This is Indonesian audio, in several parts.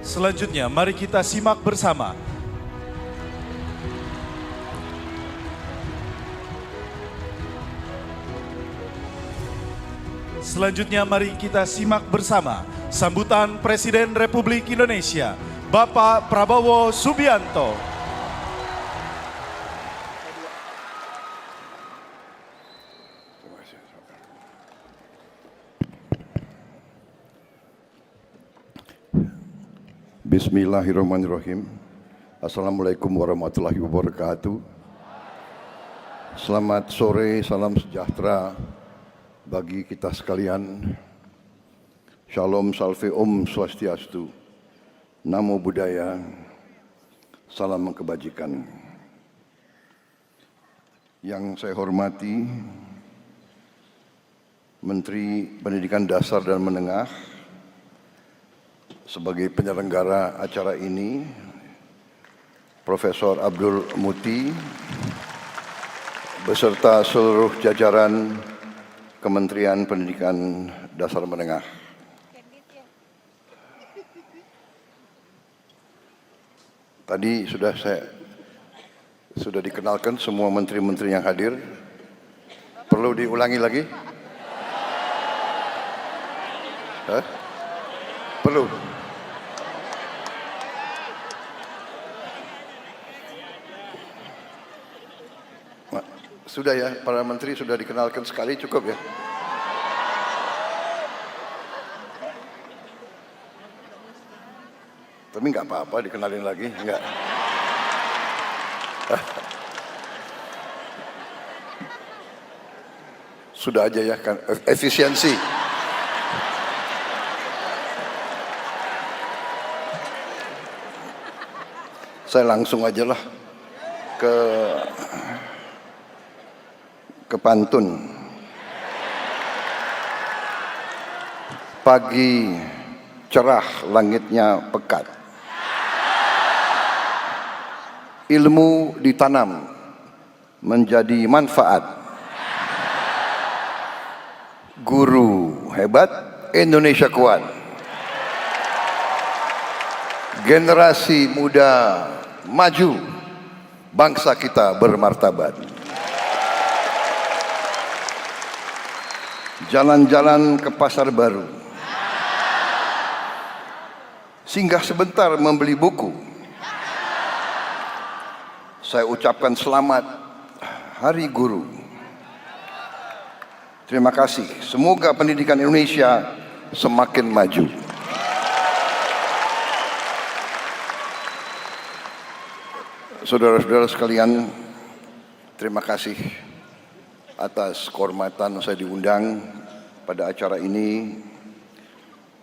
Selanjutnya, mari kita simak bersama. Selanjutnya, mari kita simak bersama sambutan Presiden Republik Indonesia, Bapak Prabowo Subianto. Bismillahirrahmanirrahim. Assalamualaikum warahmatullahi wabarakatuh. Selamat sore, salam sejahtera bagi kita sekalian. Shalom, salve, om swastiastu. Namo Buddhaya. Salam kebajikan. Yang saya hormati Menteri Pendidikan Dasar dan Menengah sebagai penyelenggara acara ini, Profesor Abdul Muti, beserta seluruh jajaran Kementerian Pendidikan Dasar Menengah. Tadi sudah dikenalkan semua menteri-menteri yang hadir. Perlu diulangi lagi? Hah? Perlu? Sudah ya, para menteri sudah dikenalkan sekali, cukup ya. Tapi nggak apa-apa dikenalin lagi, nggak. Sudah aja ya, kan efisiensi. Saya langsung aja lah ke pantun. Pagi cerah langitnya pekat, ilmu ditanam menjadi manfaat. Guru hebat, Indonesia kuat. Generasi muda maju, bangsa kita bermartabat. Jalan-jalan ke pasar baru, singgah sebentar membeli buku. Saya ucapkan selamat Hari Guru. Terima kasih. Semoga pendidikan Indonesia semakin maju. Saudara-saudara sekalian, terima kasih atas kehormatan saya diundang pada acara ini,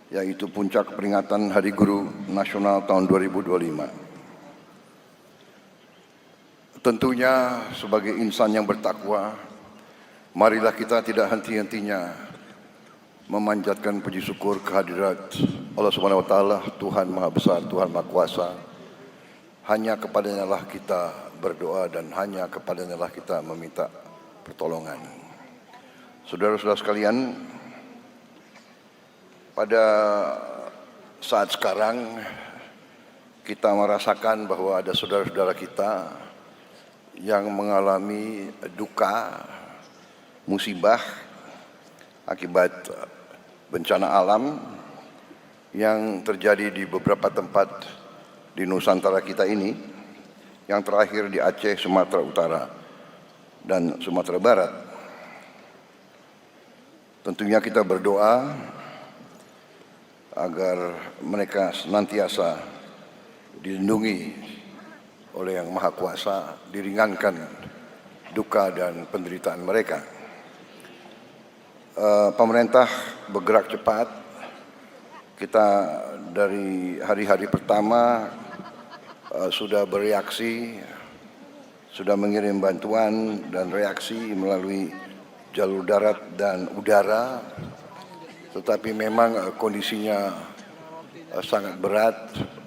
yaitu puncak peringatan Hari Guru Nasional tahun 2025. Tentunya sebagai insan yang bertakwa, marilah kita tidak henti-hentinya memanjatkan puji syukur kehadirat Allah Subhanahu wa taala, Tuhan Maha Besar, Tuhan Maha Kuasa. Hanya kepadanya lah kita berdoa dan hanya kepadanya lah kita meminta pertolongan. Saudara-saudara sekalian, pada saat sekarang kita merasakan bahwa ada saudara-saudara kita yang mengalami duka, musibah akibat bencana alam yang terjadi di beberapa tempat di Nusantara kita ini, yang terakhir di Aceh, Sumatera Utara, dan Sumatera Barat. Tentunya kita berdoa agar mereka senantiasa dilindungi oleh Yang Maha Kuasa, diringankan duka dan penderitaan mereka. Pemerintah bergerak cepat. Kita dari hari-hari pertama sudah bereaksi, sudah mengirim bantuan dan reaksi melalui jalur darat dan udara, tetapi memang kondisinya sangat berat,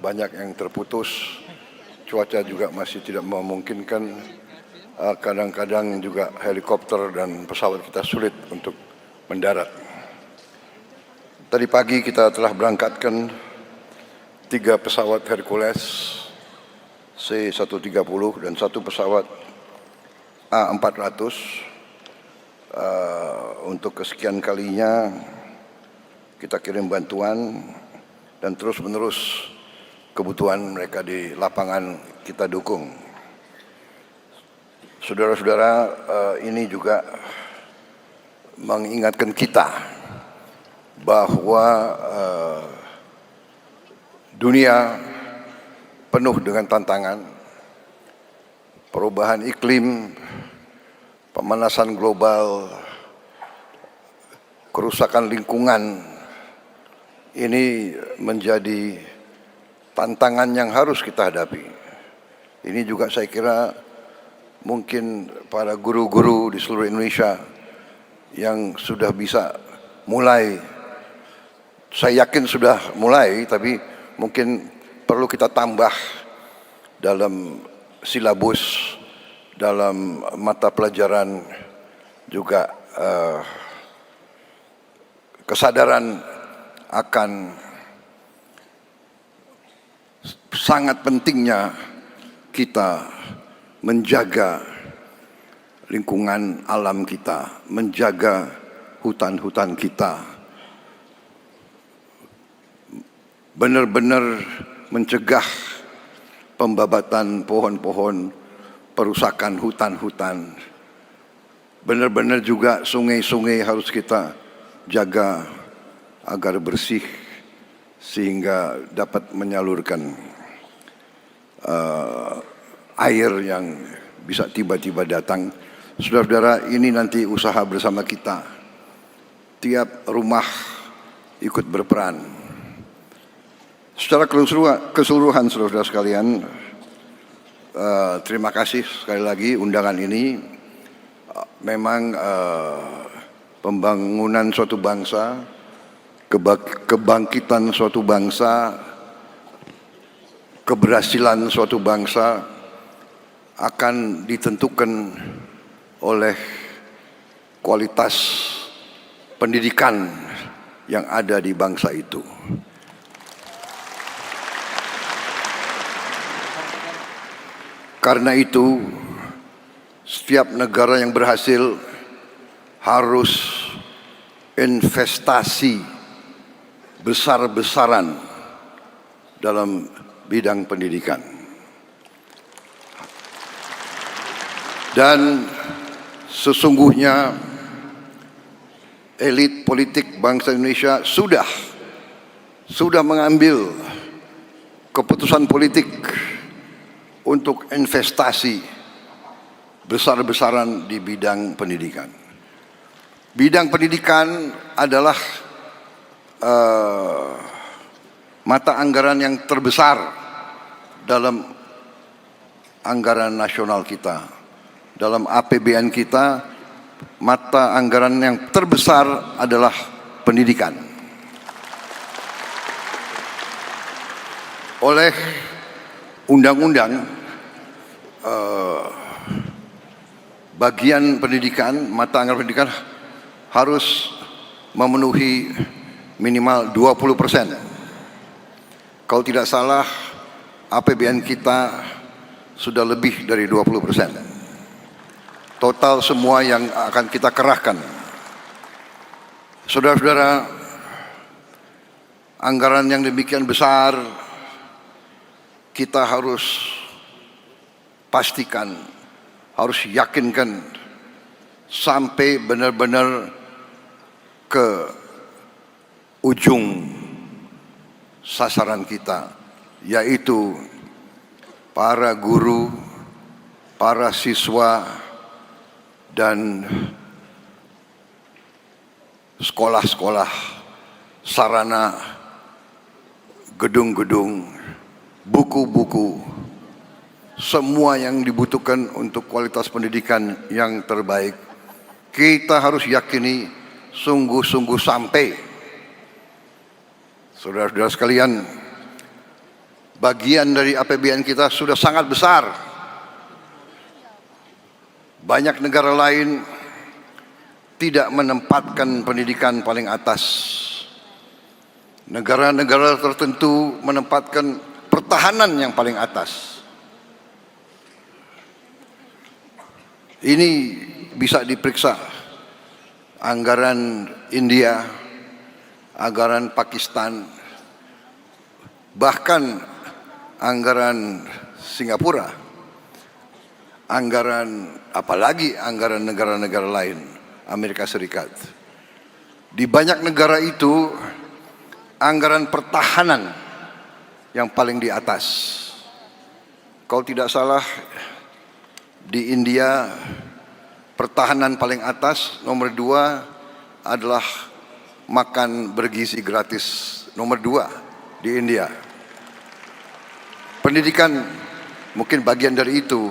banyak yang terputus, cuaca juga masih tidak memungkinkan, kadang-kadang juga helikopter dan pesawat kita sulit untuk mendarat. Tadi pagi kita telah berangkatkan 3 pesawat Hercules C-130 dan 1 pesawat A400. Untuk kesekian kalinya kita kirim bantuan dan terus-menerus kebutuhan mereka di lapangan kita dukung. Saudara-saudara, ini juga mengingatkan kita bahwa dunia penuh dengan tantangan, perubahan iklim, pemanasan global, kerusakan lingkungan. Ini menjadi tantangan yang harus kita hadapi. Ini juga saya kira mungkin para guru-guru di seluruh Indonesia yang sudah bisa mulai, saya yakin sudah mulai, tapi mungkin perlu kita tambah dalam silabus, dalam mata pelajaran juga kesadaran akan sangat pentingnya kita menjaga lingkungan alam kita, menjaga hutan-hutan kita, benar-benar mencegah pembabatan pohon-pohon, perusakan hutan-hutan. Benar-benar juga sungai-sungai harus kita jaga agar bersih sehingga dapat menyalurkan air yang bisa tiba-tiba datang. Saudara-saudara, ini nanti usaha bersama kita. Tiap rumah ikut berperan. Secara keseluruhan saudara-saudara sekalian, terima kasih sekali lagi undangan ini. Memang pembangunan suatu bangsa, kebangkitan suatu bangsa, keberhasilan suatu bangsa akan ditentukan oleh kualitas pendidikan yang ada di bangsa itu. Karena itu, setiap negara yang berhasil harus investasi besar-besaran dalam bidang pendidikan. Dan sesungguhnya elit politik bangsa Indonesia sudah mengambil keputusan politik untuk investasi besar-besaran di bidang pendidikan. Bidang pendidikan adalah mata anggaran yang terbesar dalam anggaran nasional kita. Dalam APBN kita, mata anggaran yang terbesar adalah pendidikan. Oleh undang-undang, bagian pendidikan, mata anggaran pendidikan harus memenuhi minimal 20%. Kalau tidak salah, APBN kita sudah lebih dari 20%. Total semua yang akan kita kerahkan. Saudara-saudara, anggaran yang demikian besar, kita harus pastikan, harus yakinkan sampai benar-benar ke ujung sasaran kita, yaitu para guru, para siswa, dan sekolah-sekolah, sarana, gedung-gedung, buku-buku, semua yang dibutuhkan untuk kualitas pendidikan yang terbaik. Kita harus yakini sungguh-sungguh sampai. Saudara-saudara sekalian, bagian dari APBN kita sudah sangat besar. Banyak negara lain tidak menempatkan pendidikan paling atas. Negara-negara tertentu menempatkan pertahanan yang paling atas. Ini bisa diperiksa. Anggaran India, anggaran Pakistan, bahkan anggaran Singapura, apalagi anggaran negara-negara lain, Amerika Serikat. Di banyak negara itu, anggaran pertahanan yang paling di atas. Kalau tidak salah, di India, pertahanan paling atas, nomor 2 adalah makan bergizi gratis, nomor 2 di India. Pendidikan mungkin bagian dari itu,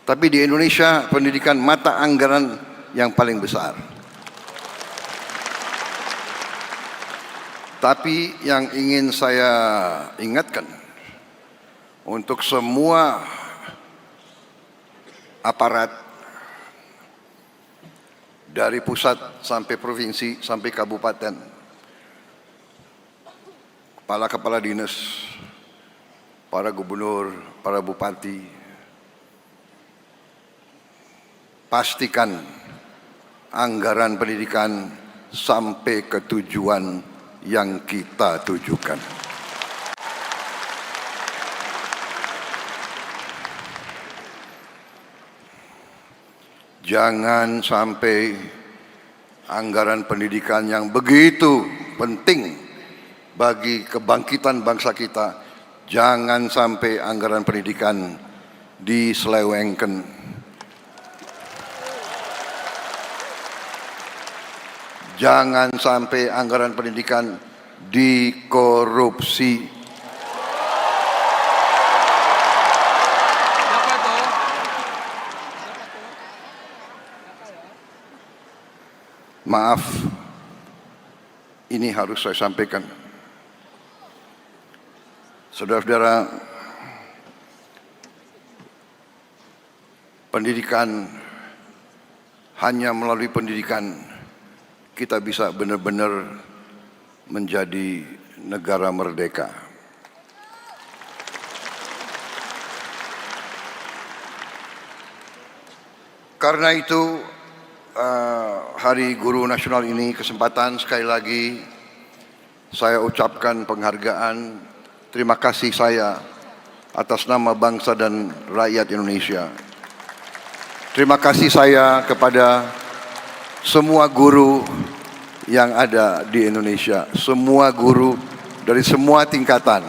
tapi di Indonesia pendidikan mata anggaran yang paling besar. Tapi yang ingin saya ingatkan untuk semua aparat dari pusat sampai provinsi sampai kabupaten, kepala-kepala dinas, para gubernur, para bupati, pastikan anggaran pendidikan sampai ke tujuan yang kita tujukan. Jangan sampai anggaran pendidikan yang begitu penting bagi kebangkitan bangsa kita, jangan sampai anggaran pendidikan diselewengkan. Jangan sampai anggaran pendidikan dikorupsi. Maaf, ini harus saya sampaikan. Saudara-saudara, pendidikan, hanya melalui pendidikan kita bisa benar-benar menjadi negara merdeka. Karena itu, Hari Guru Nasional ini kesempatan sekali lagi saya ucapkan penghargaan, terima kasih saya atas nama bangsa dan rakyat Indonesia. Terima kasih saya kepada semua guru yang ada di Indonesia, semua guru dari semua tingkatan.